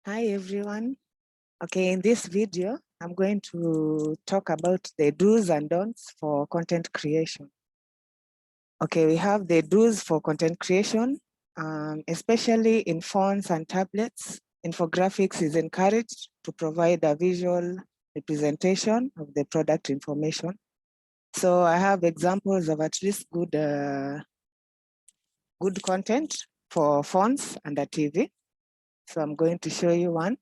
Hi everyone. Okay, in this video, I'm going to talk about the do's and don'ts for content creation. Okay, we have the do's for content creation, especially in phones and tablets. Infographics is encouraged to provide a visual representation of the product information. So I have examples of at least good content for phones and a TV. So I'm going to show you one.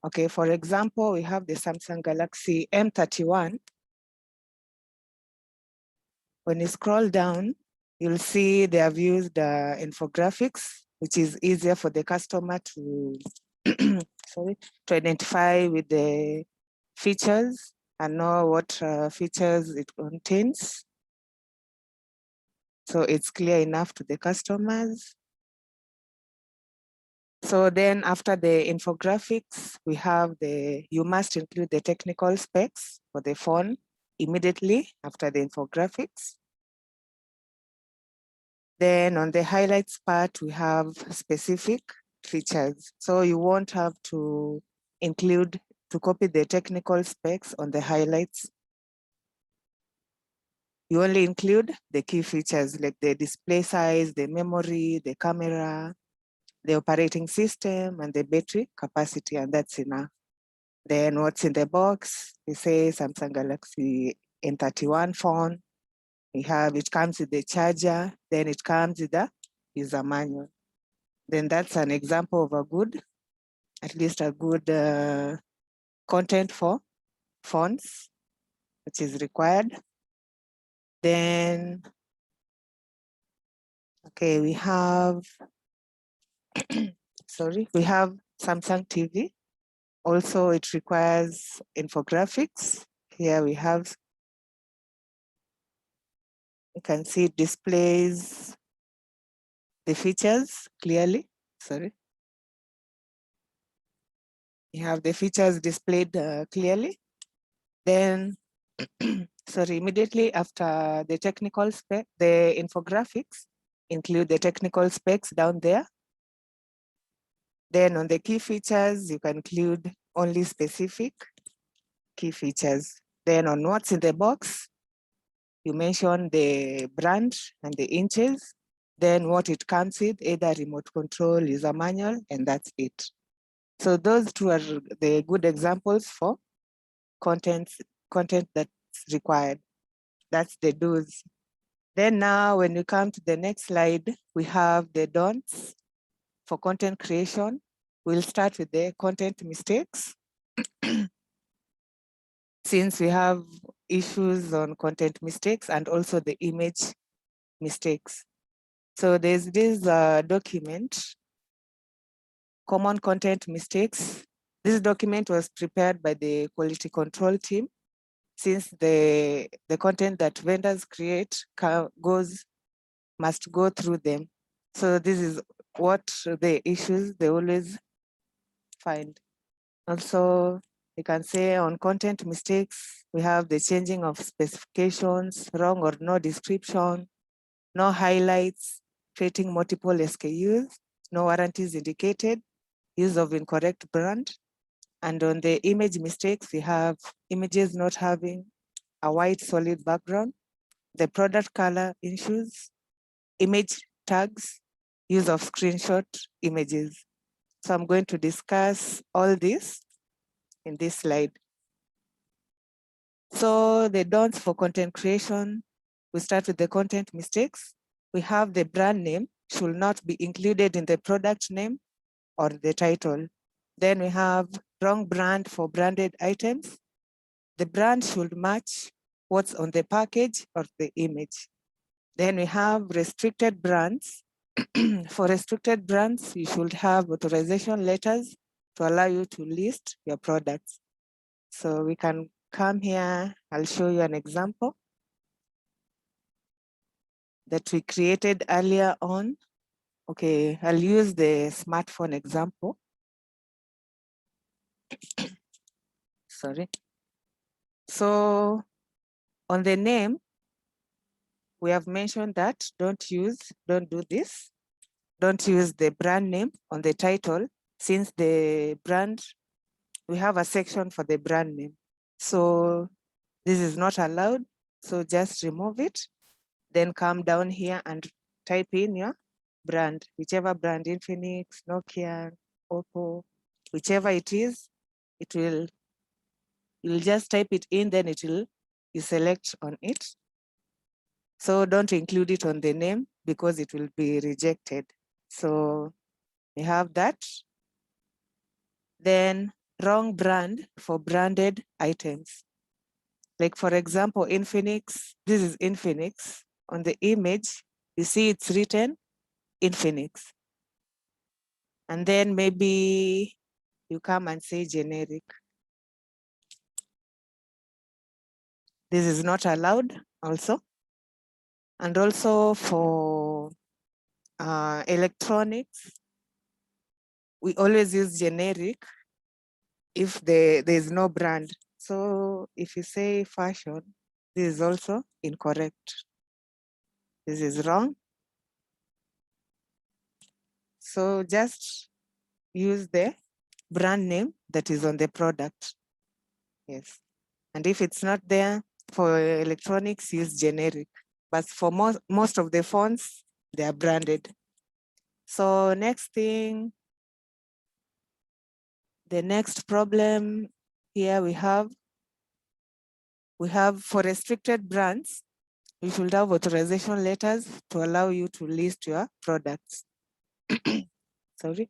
Okay, for example, we have the Samsung Galaxy M31. When you scroll down, you'll see they have used infographics, which is easier for the customer to, to identify with the features and know what features it contains. So it's clear enough to the customers. So then after the infographics, we have you must include the technical specs for the phone immediately after the infographics. Then on the highlights part, we have specific features. So you won't have to copy the technical specs on the highlights. You only include the key features like the display size, the memory, the camera, the operating system, and the battery capacity, and that's enough. Then what's in the box? We say Samsung Galaxy M31 phone. It comes with the charger, then it comes with the user manual. Then that's an example of at least a good content for phones, which is required. Then, okay, we have, we have Samsung TV. Also, it requires infographics. Here we have, you can see it displays the features clearly, You have the features displayed clearly. Then, immediately after the technical spec, the infographics include the technical specs down there. Then on the key features, you can include only specific key features. Then on what's in the box, you mention the brand and the inches, then what it comes with, either remote control, user manual, and that's it. So those two are the good examples for content that's required. That's the do's. Then now when we come to the next slide, we have the don'ts for content creation. We'll start with the content mistakes. Since we have issues on content mistakes and also the image mistakes. So there's this document, common content mistakes. This document was prepared by the quality control team, since the content that vendors create must go through them. So this is what the issues they always find. Also, you can say on content mistakes, we have the changing of specifications, wrong or no description, no highlights, creating multiple SKUs, no warranties indicated, use of incorrect brand. And on the image mistakes, we have images not having a white solid background, the product color issues, image tags, use of screenshot images. So I'm going to discuss all this in this slide. So the don'ts for content creation, we start with the content mistakes. We have the brand name should not be included in the product name or the title. Then we have wrong brand for branded items. The brand should match what's on the package or the image. Then we have restricted brands. For restricted brands, you should have authorization letters to allow you to list your products. So we can come here, I'll show you an example that we created earlier on. Okay, I'll use the smartphone example. So on the name, we have mentioned that don't use the brand name on the title. since the brand, we have a section for the brand name. So this is not allowed. So just remove it. Then come down here and type in your brand, whichever brand, Infinix, Nokia, Oppo, whichever it is, you'll just type it in, then you select on it. So don't include it on the name because it will be rejected. So we have that. Then wrong brand for branded items. Like for example, Infinix, this is Infinix. On the image, you see it's written Infinix. And then maybe you come and say generic. This is not allowed also. And also for electronics, we always use generic if there's no brand. So if you say fashion, this is also incorrect. This is wrong. So just use the brand name that is on the product. Yes. And if it's not there for electronics, use generic. But for most of the phones, they are branded. So next thing, the next problem here we have for restricted brands, you should have authorization letters to allow you to list your products. Sorry.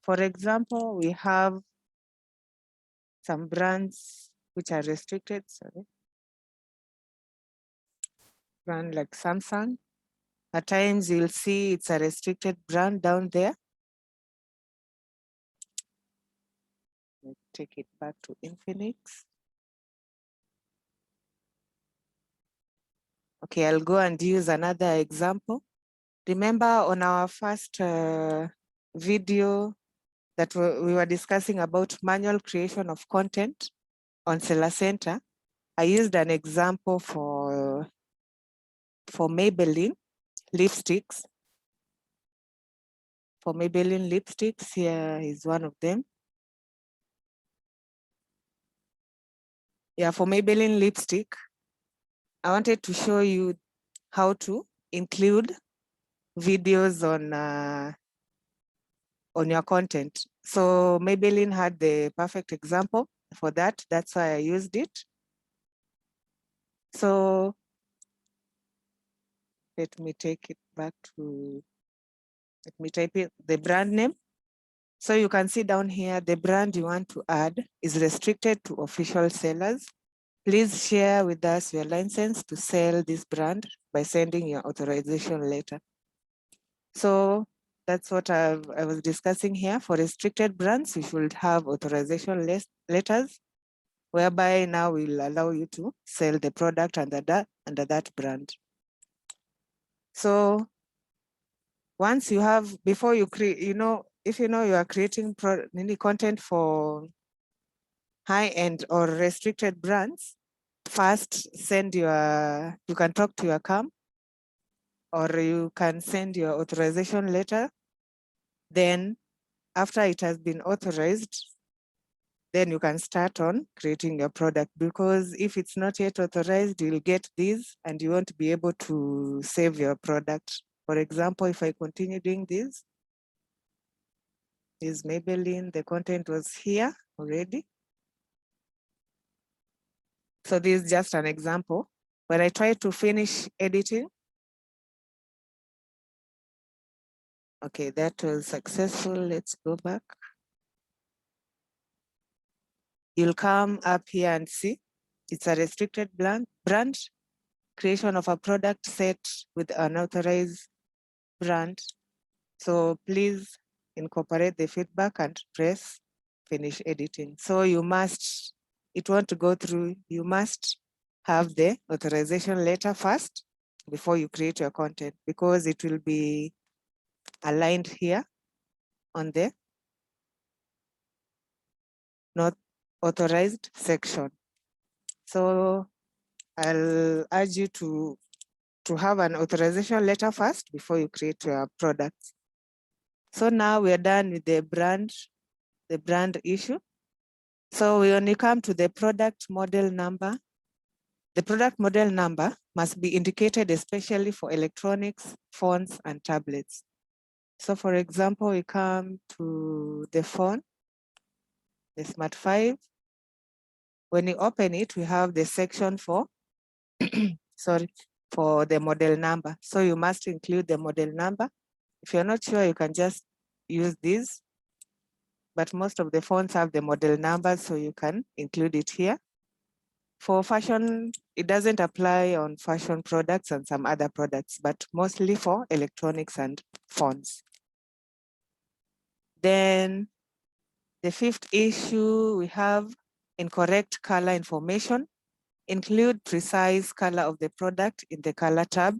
For example, we have some brands which are restricted, brand like Samsung. At times you'll see it's a restricted brand down there. Let's take it back to Infinix. Okay, I'll go and use another example. Remember on our first video that we were discussing about manual creation of content on SellerCenter, I used an example for Maybelline lipsticks. For Maybelline lipsticks, here is one of them. Yeah, for Maybelline lipstick, I wanted to show you how to include videos on your content. So Maybelline had the perfect example for that. That's why I used it. So let me take it back to, let me type in the brand name. So you can see down here, the brand you want to add is restricted to official sellers. Please share with us your license to sell this brand by sending your authorization letter. So that's what I was discussing here. For restricted brands, you should have authorization letters, whereby now will allow you to sell the product under that brand. So once you have, before you create, if you are creating content for high-end or restricted brands, first you can talk to your CAM, or you can send your authorization letter. Then after it has been authorized, then you can start on creating your product, because if it's not yet authorized, you'll get this and you won't be able to save your product. For example, if I continue doing this Maybelline, the content was here already. So this is just an example. When I try to finish editing, okay, that was successful. Let's go back. You'll come up here and see it's a restricted brand, creation of a product set with an authorized brand. So please incorporate the feedback and press finish editing. So it won't go through, you must have the authorization letter first before you create your content, because it will be aligned here on the not authorized section. So I'll urge you to have an authorization letter first before you create your products. So now we're done with the brand the brand issue. So when you come to the product model number, the product model number must be indicated especially for electronics, phones, and tablets. So for example, we come to the phone, the Smart 5. When you open it, we have the section for, sorry, for the model number. So you must include the model number. If you're not sure, you can just use this, but most of the phones have the model number, so you can include it here. For fashion, it doesn't apply on fashion products and some other products, but mostly for electronics and phones. Then the fifth issue, we have incorrect color information. Include precise color of the product in the color tab.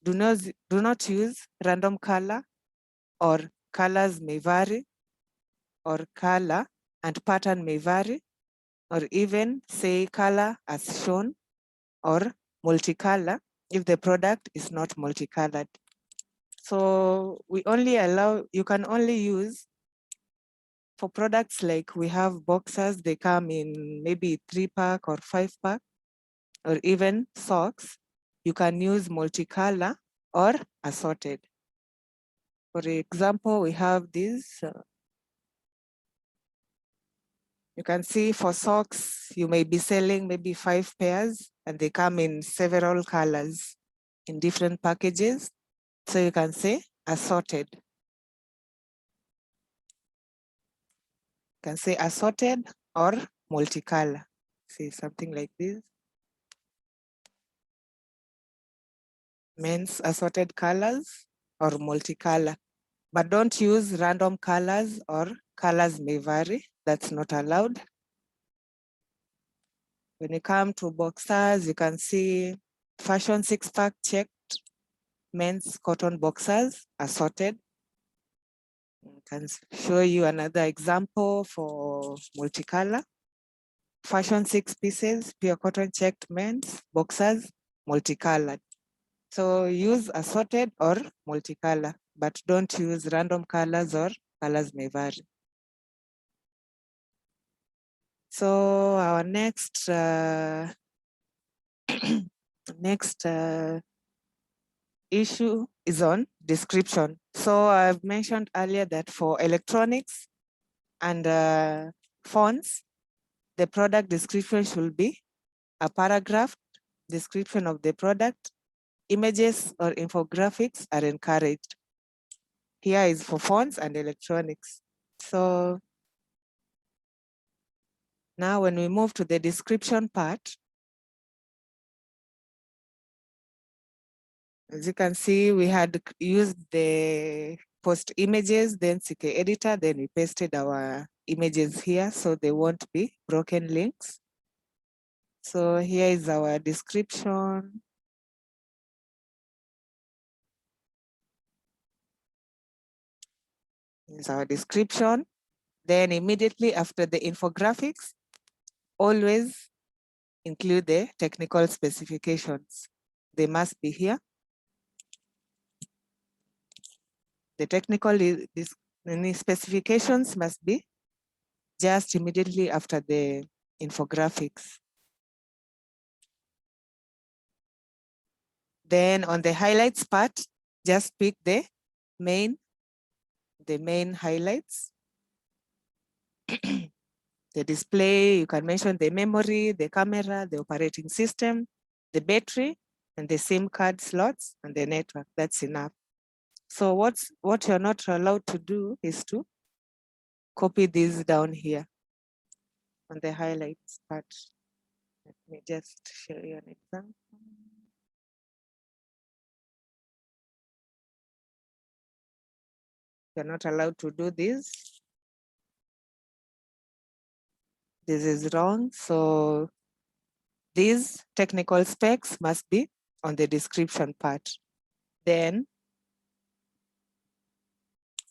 Do not use random color, or colors may vary, or color and pattern may vary, or even say color as shown, or multicolor if the product is not multicolored. So we only allow, you can only use for products like we have boxers, they come in maybe 3-pack or 5-pack, or even socks, you can use multicolor or assorted. For example, we have this. You can see for socks, you may be selling maybe 5 pairs and they come in several colors in different packages. So you can say assorted. You can say assorted or multicolor. See something like this. Men's assorted colors or multicolor. But don't use random colors or colors may vary. That's not allowed. When you come to boxers, you can see fashion 6-pack checked men's cotton boxers assorted. I can show you another example for multicolor. Fashion 6 pieces, pure cotton checked men's boxers, multicolored. So use assorted or multicolor, but don't use random colors or colors may vary. So our next issue is on description. So I've mentioned earlier that for electronics and phones, the product description should be a paragraph description of the product. Images or infographics are encouraged. Here is for phones and electronics. So now when we move to the description part, as you can see, we had used the post images, then CK editor, then we pasted our images here so they won't be broken links. So here is our description. Here's our description. Then immediately after the infographics, always include the technical specifications. They must be here. The technical specifications must be just immediately after the infographics. Then on the highlights part, just pick the main highlights. The display, you can mention the memory, the camera, the operating system, the battery, and the SIM card slots, and the network. That's enough. So what you're not allowed to do is to copy these down here on the highlights part. Let me just show you an example. You're not allowed to do this. This is wrong. So these technical specs must be on the description part. Then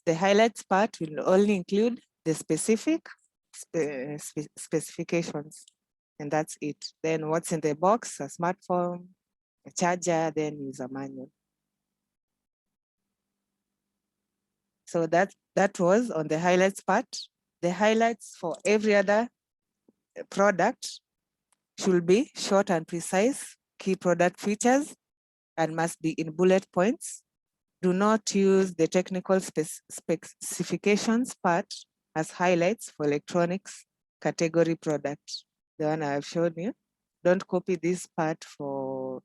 the highlights part will only include the specific specifications, and that's it. Then what's in the box, a smartphone, a charger, then user manual. So that was on the highlights part. the highlights for every other product should be short and precise, key product features, and must be in bullet points. Do not use the technical specifications part as highlights for electronics category product, the one I have shown you. Don't copy this part for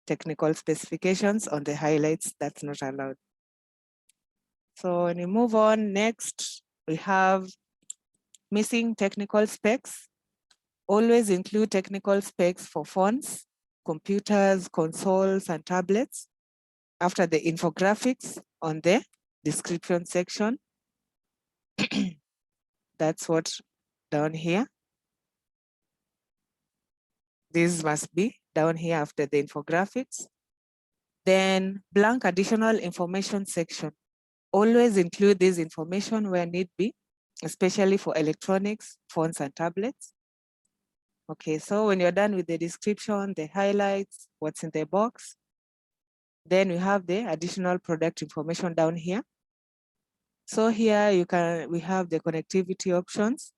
technical specifications on the highlights, that's not allowed. So when we move on, next we have missing technical specs. Always include technical specs for phones, computers, consoles, and tablets after the infographics on the description section. That's what down here. This must be down here after the infographics. Then blank additional information section. Always include this information where need be, especially for electronics, phones, and tablets. Okay, so when you're done with the description, the highlights, what's in the box, then we have the additional product information down here. So here we have the connectivity options.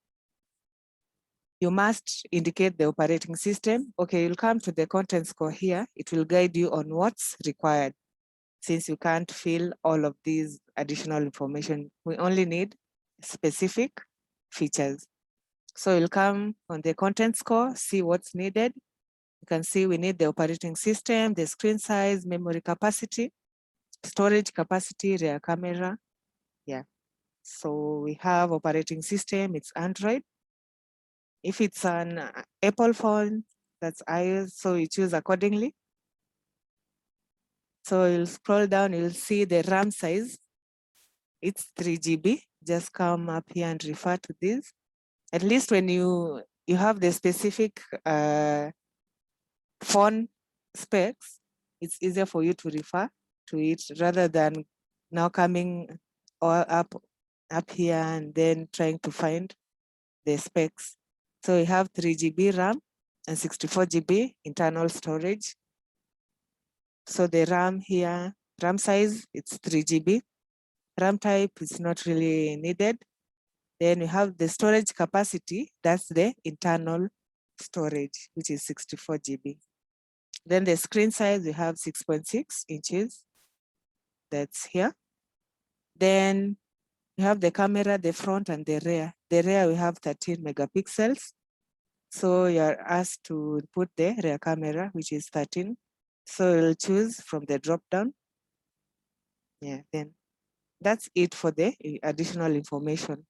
You must indicate the operating system. Okay, you'll come to the content score here. It will guide you on what's required. Since you can't fill all of these additional information, we only need specific features. So you'll come on the content score, see what's needed. You can see we need the operating system, the screen size, memory capacity, storage capacity, rear camera. Yeah. So we have operating system, it's Android. If it's an Apple phone, that's iOS, so you choose accordingly. So you'll scroll down, you'll see the RAM size. It's 3 GB. Just come up here and refer to this. At least when you have the specific phone specs, it's easier for you to refer to it rather than now coming up here and then trying to find the specs. So you have 3 GB RAM and 64 GB internal storage. So the RAM here, RAM size, it's 3 GB. RAM type is not really needed. Then we have the storage capacity, that's the internal storage, which is 64 GB. Then the screen size, we have 6.6 inches. That's here. Then we have the camera, the front and the rear. The rear, we have 13 megapixels. So you're asked to put the rear camera, which is 13. So you'll choose from the drop down. Yeah, then that's it for the additional information.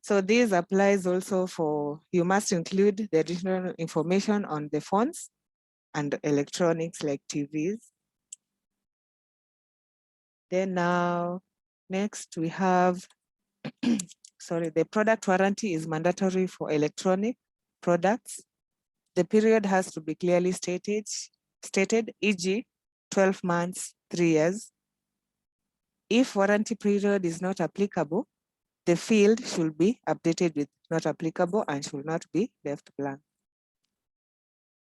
So this applies also for, you must include the additional information on the phones and electronics like TVs. Then now, next we have, sorry, the product warranty is mandatory for electronic products. The period has to be clearly stated, e.g. 12 months, 3 years. If warranty period is not applicable, the field should be updated with not applicable and should not be left blank.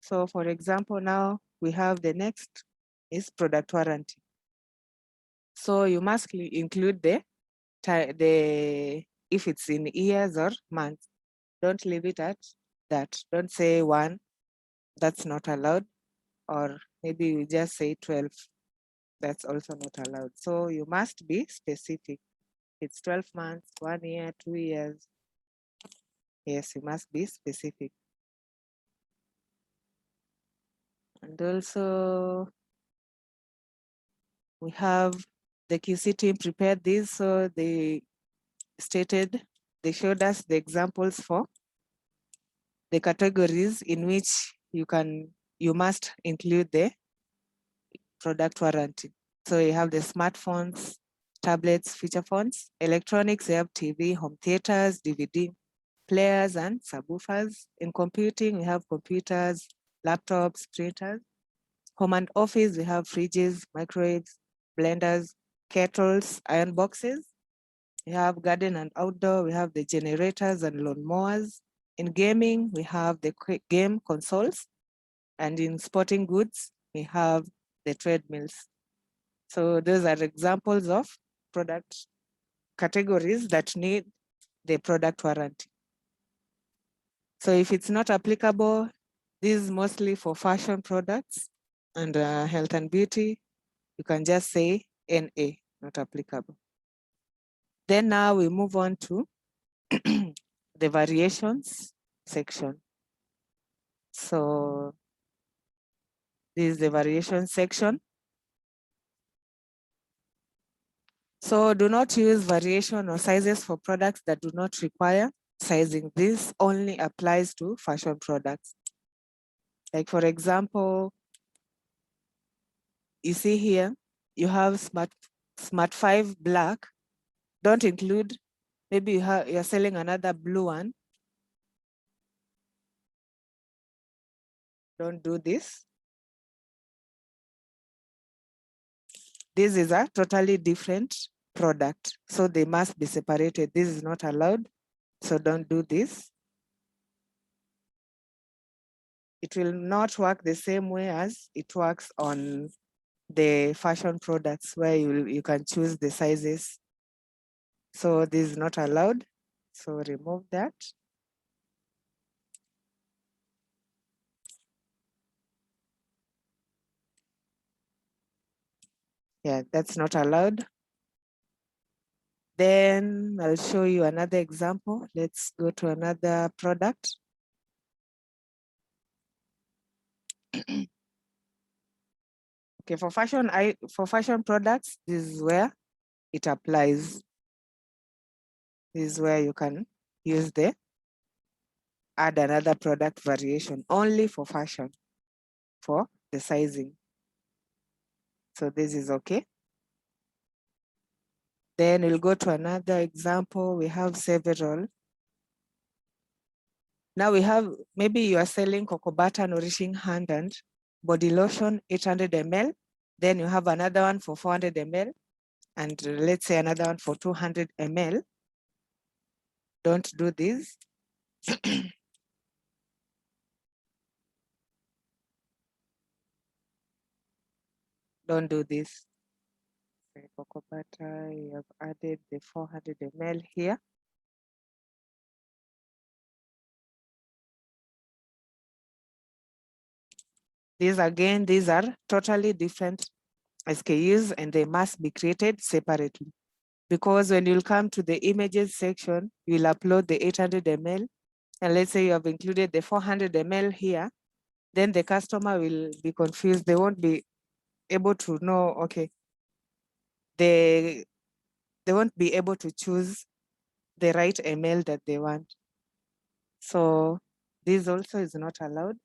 So for example, now we have the next is product warranty. So you must include the if it's in years or months. Don't leave it at that. Don't say 1, that's not allowed. Or maybe you just say 12, that's also not allowed. So you must be specific. It's 12 months, 1 year, 2 years. Yes, you must be specific. And also, we have the QC team prepared this, so they showed us the examples for the categories in which you must include the product warranty. So you have the smartphones, tablets, feature phones, electronics, you have TV, home theaters, DVD players, and subwoofers. In computing, we have computers, laptops, printers. Home and office, we have fridges, microwaves, blenders, kettles, iron boxes. We have garden and outdoor, we have the generators and lawnmowers. In gaming, we have the game consoles. And in sporting goods, we have the treadmills. So those are examples of product categories that need the product warranty. So if it's not applicable, this is mostly for fashion products and health and beauty. You can just say NA, not applicable. Then now we move on to the variations section. So this is the variation section. So do not use variation or sizes for products that do not require sizing. This only applies to fashion products. Like for example, you see here, you have Smart 5 black. Don't include, maybe you're selling another blue one. Don't do this. This is a totally different product, so they must be separated. This is not allowed, so don't do this. It will not work the same way as it works on the fashion products where you can choose the sizes. So this is not allowed, so remove that. Yeah, that's not allowed. Then I'll show you another example. Let's go to another product. Okay, for fashion products, this is where it applies. This is where you can use add another product variation only for fashion, for the sizing. So this is okay. Then we'll go to another example. We have several. Now we have, maybe you are selling cocoa butter nourishing hand and body lotion 800 ml. Then you have another one for 400 ml. And let's say another one for 200 ml. Don't do this. Don't do this. Cocoa butter, you have added the 400 ml here. These are totally different SKUs and they must be created separately. Because when you'll come to the images section, you'll upload the 800 ml. And let's say you have included the 400 ml here, then the customer will be confused. They won't be able to know, okay, they won't be able to choose the right ml that they want. So this also is not allowed.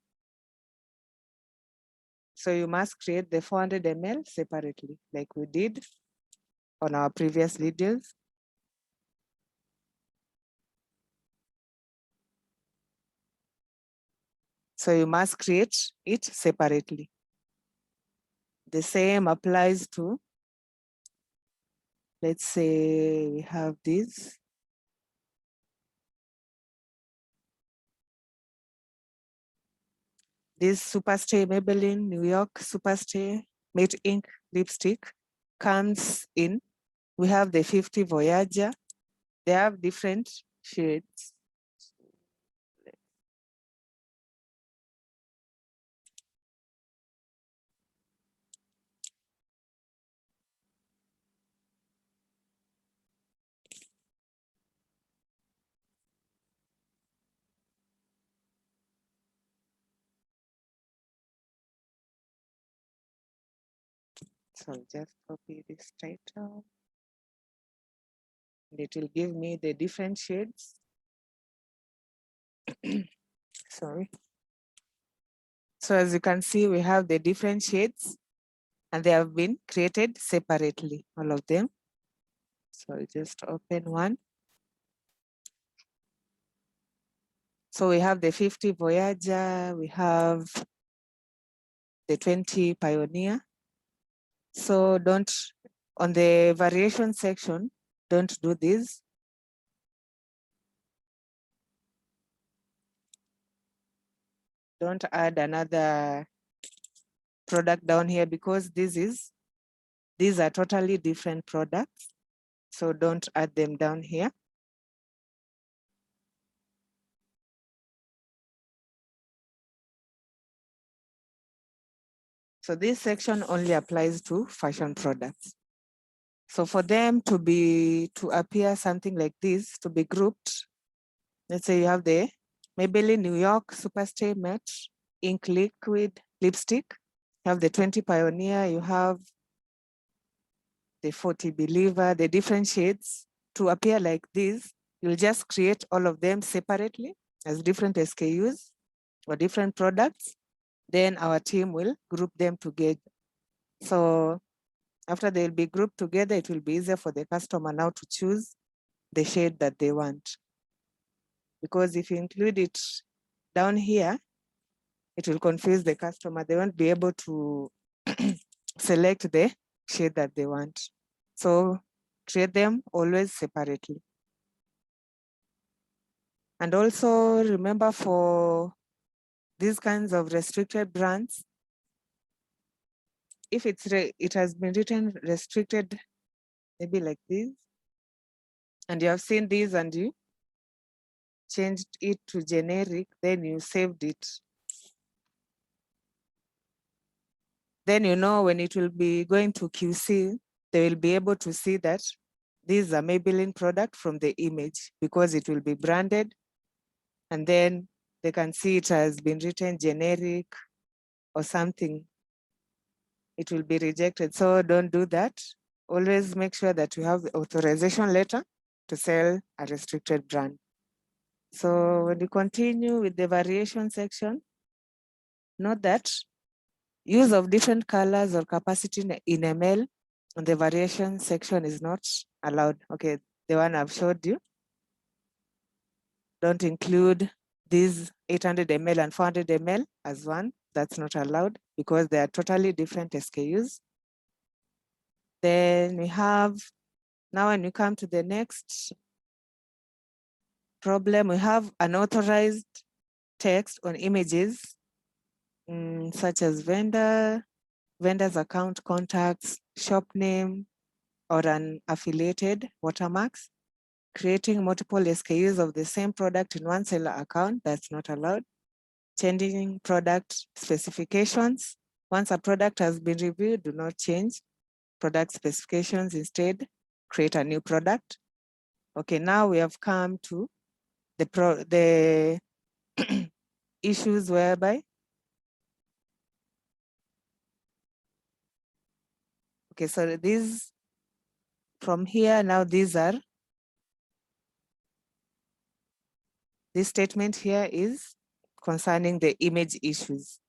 So you must create the 400 ml separately, like we did on our previous videos. So you must create it separately. The same applies to, let's say we have this. This Superstay Maybelline New York Superstay Matte Ink lipstick comes in. We have the 50 Voyager. They have different shades. So just copy this title. And it will give me the different shades. Sorry. So as you can see, we have the different shades and they have been created separately, all of them. So I'll just open one. So we have the 50 Voyager, we have the 20 Pioneer. So on the variation section, don't do this. Don't add another product down here because these are totally different products. So don't add them down here. So this section only applies to fashion products. So for them to appear something like this, to be grouped, let's say you have the Maybelline New York Superstay Matte Ink Liquid Lipstick. You have the 20 Pioneer, you have the 40 Believer, the different shades. To appear like this, you'll just create all of them separately as different SKUs or different products. Then our team will group them together. So after they'll be grouped together, it will be easier for the customer now to choose the shade that they want. Because if you include it down here, it will confuse the customer. They won't be able to select the shade that they want. So create them always separately. And also remember, for these kinds of restricted brands, if it has been written restricted, maybe like this, and you have seen this and you changed it to generic, then you saved it. Then you know when it will be going to QC, they will be able to see that this is a Maybelline product from the image, because it will be branded, and then they can see it has been written generic or something. It will be rejected. So don't do that. Always make sure that you have the authorization letter to sell a restricted brand. So when you continue with the variation section, note that use of different colors or capacity in ml on the variation section is not allowed. Okay, the one I've showed you. Don't include these 800 ml and 400 ml as one. That's not allowed because they are totally different SKUs. Then we have, now when we come to the next problem, we have unauthorized text on images, such as vendor's account contacts, shop name, or an affiliated watermarks. Creating multiple SKUs of the same product in one seller account, that's not allowed. Changing product specifications. Once a product has been reviewed, do not change product specifications. Instead, create a new product. Okay, now we have come to the issues whereby, okay, so these from here now, this statement here is concerning the image issues.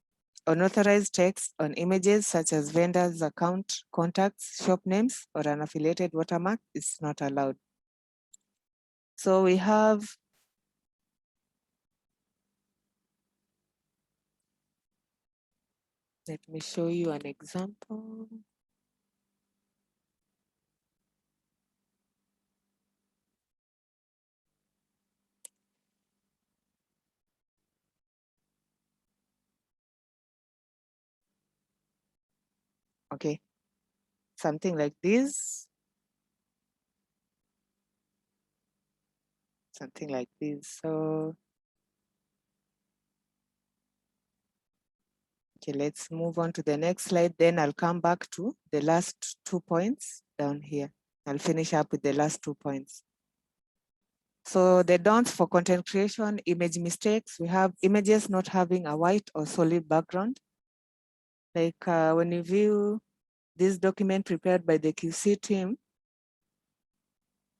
Unauthorized text on images such as vendors, account, contacts, shop names, or an affiliated watermark is not allowed. So we have let me show you an example. Okay, something like this. Something like this. So, okay, let's move on to the next slide. Then I'll come back to the last 2 points down here. I'll finish up with the last 2 points. So the don'ts for content creation, image mistakes. We have images not having a white or solid background. Like when you view this document prepared by the QC team,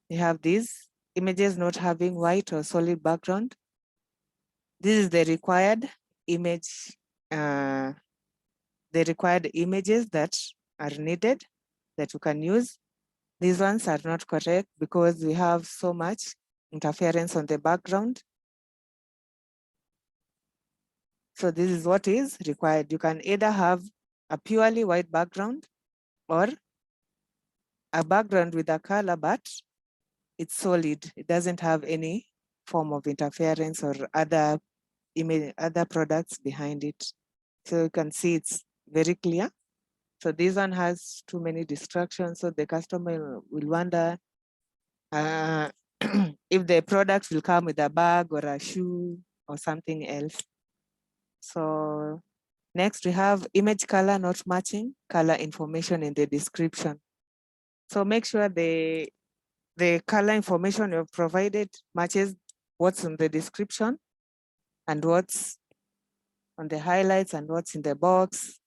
you have these images not having white or solid background. This is the required image, the required images that are needed that you can use. These ones are not correct because we have so much interference on the background. So this is what is required. You can either have a purely white background or a background with a color, but it's solid. It doesn't have any form of interference or other products behind it. So you can see it's very clear. So this one has too many distractions. So the customer will wonder if the product will come with a bag or a shoe or something else. So Next, we have image color not matching color information in the description. So make sure the color information you've provided matches what's in the description and what's on the highlights and what's in the box.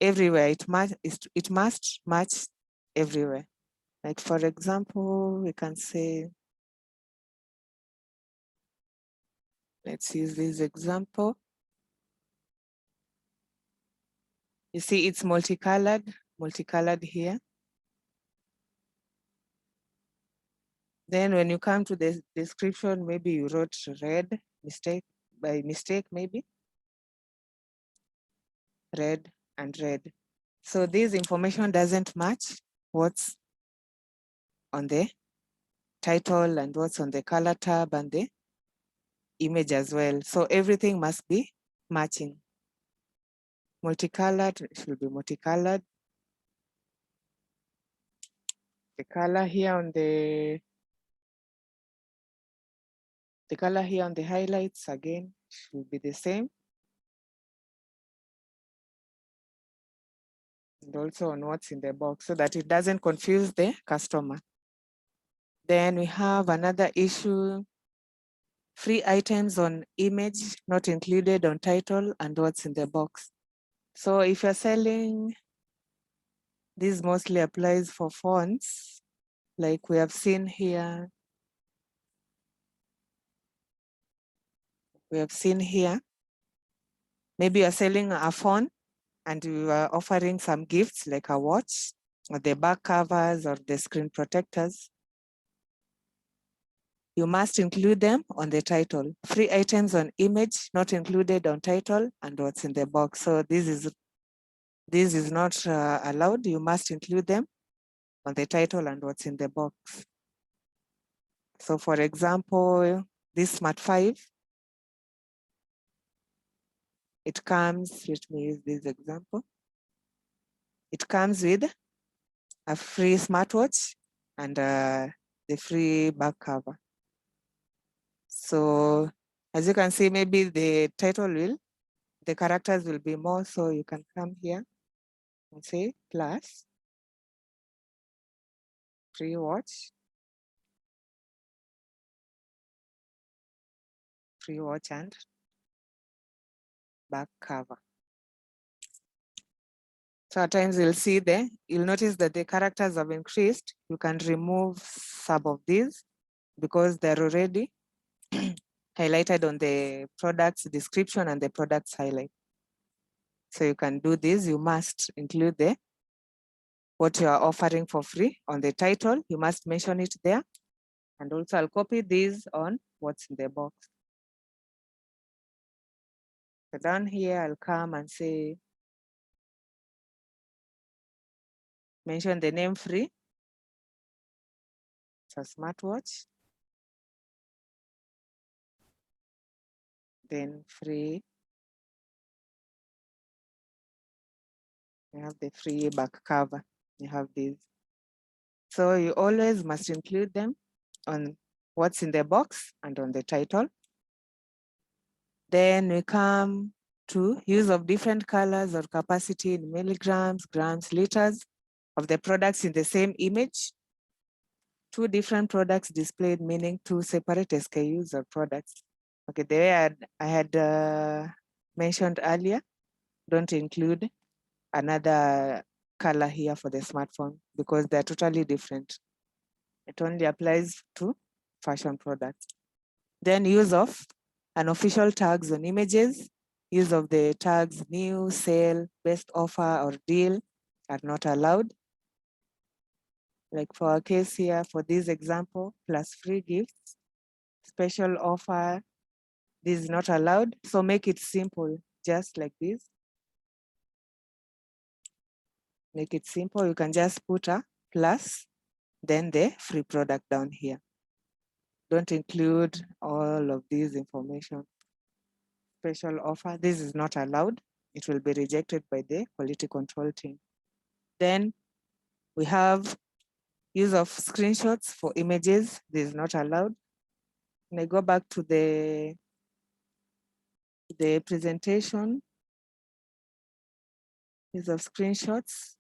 Everywhere, it must match everywhere. Like for example, we can say, let's use this example. You see it's multicolored here. Then when you come to the description, maybe you wrote red by mistake, maybe. Red and red. So this information doesn't match what's on the title and what's on the color tab and the image as well. So everything must be matching. Multicolored, it should be multicolored. The color here on the color here on the highlights again should be the same. And also on what's in the box so that it doesn't confuse the customer. Then we have another issue, free items on image not included on title and what's in the box. So if you're selling, this mostly applies for fonts, like we have seen here. Maybe you're selling a phone and you are offering some gifts like a watch or the back covers or the screen protectors. You must include them on the title. Free items on image not included on title and what's in the box. So this is not allowed. You must include them on the title and what's in the box. So for example, this Smart 5, it comes, let me use this example. It comes with a free smartwatch and the free back cover. So as you can see, maybe the the characters will be more, so you can come here and say plus free watch and back cover. So at times you'll notice that the characters have increased. You can remove some of these because they're already highlighted on the product's description and the product's highlight. So you can do this. You must include what you are offering for free on the title. You must mention it there. And also I'll copy this on what's in the box. So down here, I'll come and say, mention the name free. It's a smartwatch. Then free. You have the free back cover. You have this. So you always must include them on what's in the box and on the title. Then we come to use of different colors or capacity in milligrams, grams, liters of the products in the same image. Two different products displayed, meaning two separate SKUs or products. Okay, the way I had mentioned earlier, don't include another color here for the smartphone because they're totally different. It only applies to fashion products. Then use of unofficial tags on images, use of the tags new, sale, best offer, or deal are not allowed. Like for our case here, for this example, plus free gifts, special offer, this is not allowed. So make it simple, just like this. Make it simple. You can just put a plus, then the free product down here. Don't include all of these information. Special offer, this is not allowed. It will be rejected by the quality control team. Then we have use of screenshots for images. This is not allowed. When I go back to the presentation, use of screenshots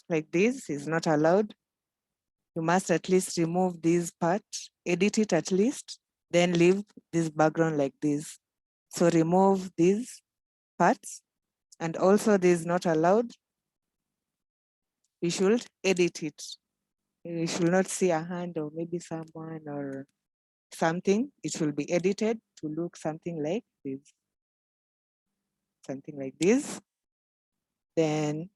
like this is not allowed. You must at least remove this part, edit it at least, then leave this background like this. So remove these parts, and also this is not allowed. You should edit it. You should not see a hand or maybe someone or something. It will be edited to look something like this. Something like this. Then,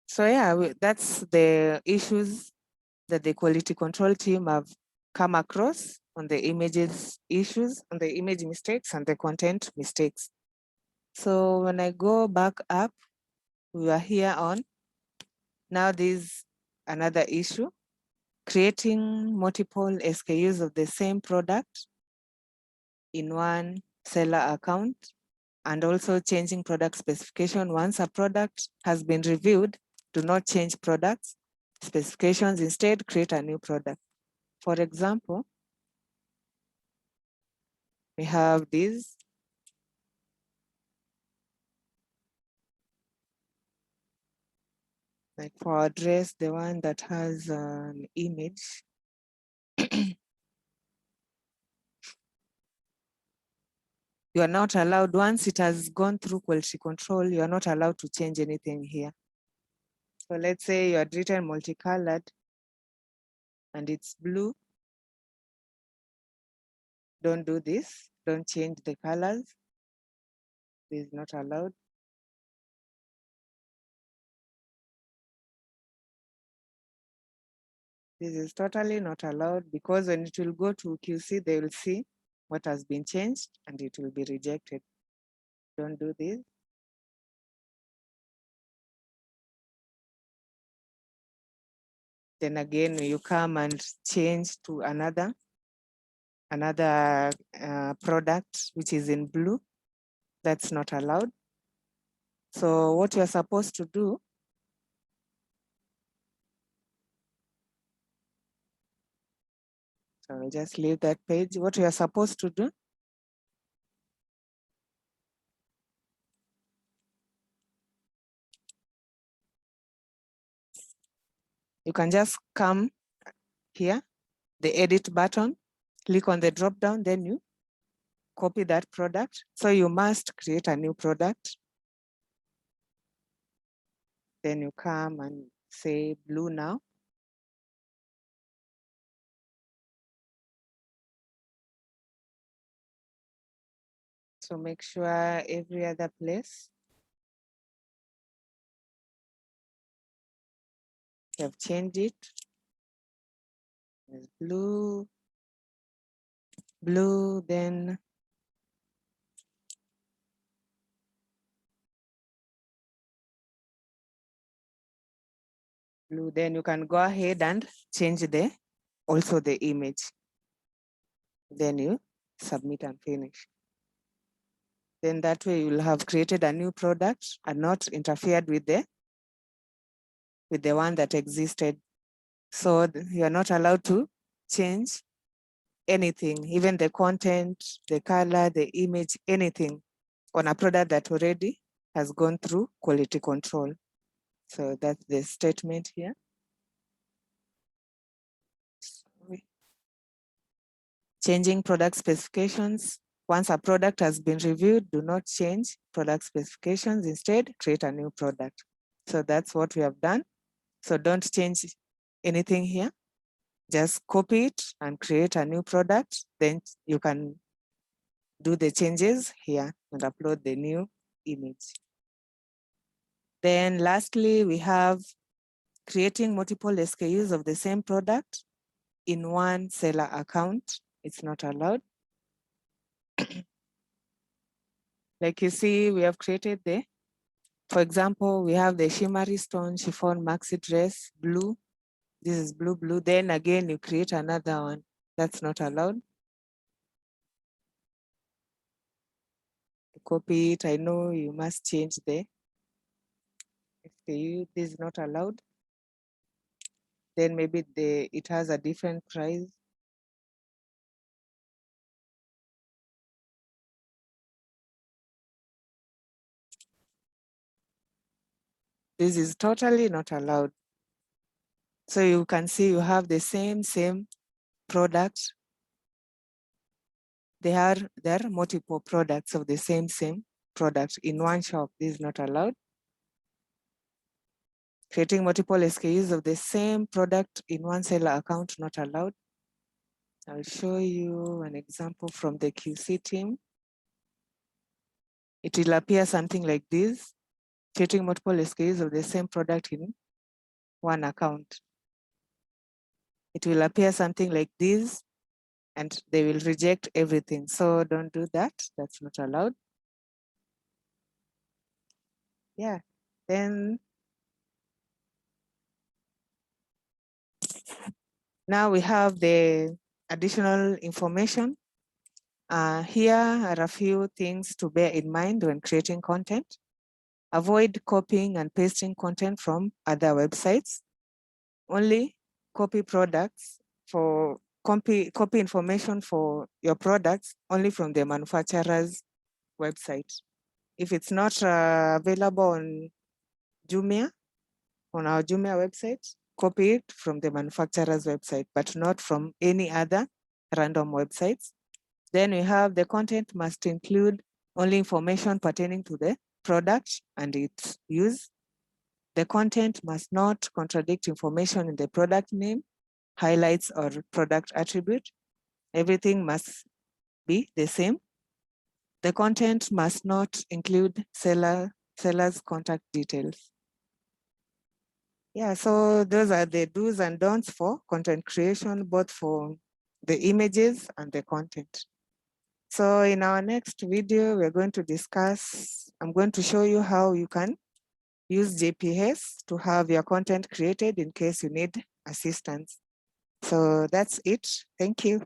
so yeah, that's the issues that the quality control team have come across on the images issues, on the image mistakes and the content mistakes. So when I go back up, we are here on, now there's another issue, creating multiple SKUs of the same product in one seller account, and also changing product specification. Once a product has been reviewed, do not change products specifications, instead create a new product. For example, we have this. Like for our dress, the one that has an image. You are not allowed, once it has gone through quality control, you are not allowed to change anything here. So let's say you had written multicolored and it's blue. Don't do this, don't change the colors. This is not allowed. This is totally not allowed, because when it will go to QC, they will see what has been changed and it will be rejected. Don't do this. Then again, you come and change to another product which is in blue. That's not allowed. So what you're supposed to do, so I'll just leave that page. What you're supposed to do, you can just come here, the edit button, click on the drop down, then you copy that product. So you must create a new product. Then you come and say blue now. So make sure every other place you have changed it. There's blue, blue, then blue. Then you can go ahead and change also the image. Then you submit and finish. Then that way you will have created a new product and not interfered with the one that existed. So you are not allowed to change anything, even the content, the color, the image, anything on a product that already has gone through quality control. So that's the statement here. Changing product specifications. Once a product has been reviewed, do not change product specifications. Instead, create a new product. So that's what we have done. So don't change anything here. Just copy it and create a new product. Then you can do the changes here and upload the new image. Then lastly, we have creating multiple SKUs of the same product in one seller account. It's not allowed. Like you see, we have created for example, we have the shimmery stone chiffon maxi dress, blue. This is blue, blue. Then again, you create another one. That's not allowed. To copy it, I know you must change the SKU. This is not allowed. Then maybe it has a different price. This is totally not allowed. So you can see you have the same product. There are multiple products of the same product in one shop. This is not allowed. Creating multiple SKUs of the same product in one seller account, not allowed. I'll show you an example from the QC team. It will appear something like this, creating multiple SKUs of the same product in one account. It will appear something like this, and they will reject everything. So don't do that, that's not allowed. Yeah, then now we have the additional information. Here are a few things to bear in mind when creating content. Avoid copying and pasting content from other websites. Only copy products for copy information for your products only from the manufacturer's website. If it's not available on Jumia, on our Jumia website, copy it from the manufacturer's website, but not from any other random websites. Then we have the content must include only information pertaining to the product and its use. The content must not contradict information in the product name, highlights, or product attribute. Everything must be the same. The content must not include seller's contact details. Yeah, so those are the do's and don'ts for content creation, both for the images and the content. So in our next video, we're going to discuss, I'm going to show you how you can use JPS to have your content created in case you need assistance. So that's it. Thank you.